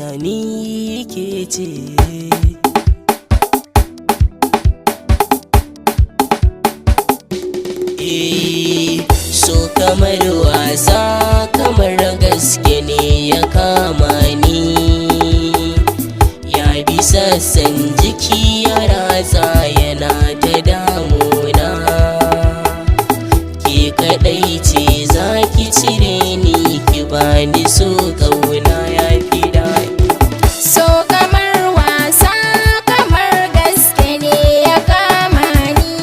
duniya ni ke ce. So kamar wasa kamar gaske ne ya kama ni, ya bi sassan jiki ya ratsa yana ta damuna. Ke kaɗai ce za ki cire ni ki bani so kauna ya fi daɗi. So kamar wasa kamar gaske ne ya kama ni,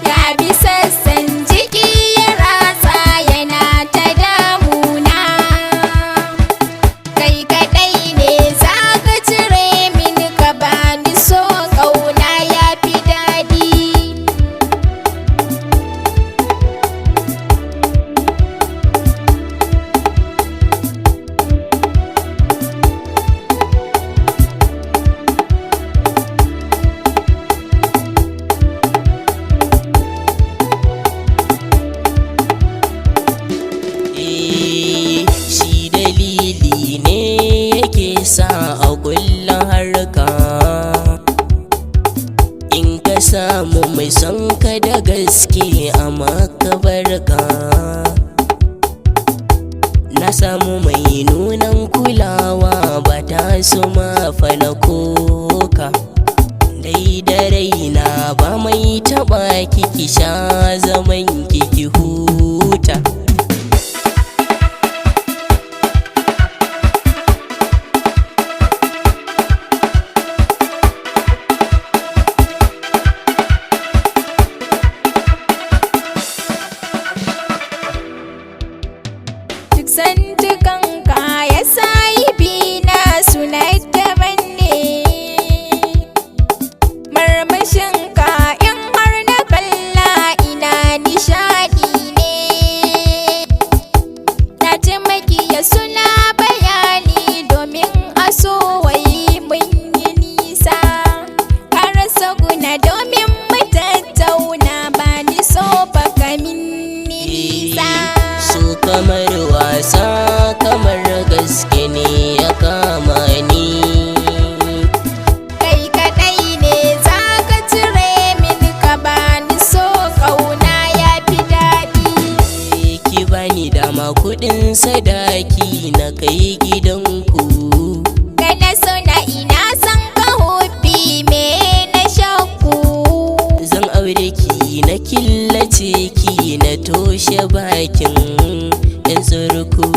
ya bi sassan jiki ya ratsa yana ta damuna. Kai kaɗai ne za ka cire min ka bani so ƙauna ya fi daɗi. Shi dalili ne yake sa a kulla harka, in ka samu mai son ka da gaske a makabarka. Na samu mai nunan kulawa ba ta su mafana koka, dai da raina ba mai taɓa kiki sha zaman kiki huta. Duk zantukanka ya sayi bina suna daban ne, marmashinka in har na kalla ina nishaɗi ne. Na ji makiya suna bayani domin a so wai mun yi nisa, ka rasa guna domin mu tattauna ba ni so baka min nisa. So kamar wasa kamar gaske ne ya kama ni, Kai kaɗai ne za ka cire min ka bani so ƙauna ya fi daɗi. ki bani dama kuɗin sadaki na kai gidanku. Kai na so na ina san ka hobi me na shakku. Zan aure ki na killace ki na toshe bakin ɗan surku.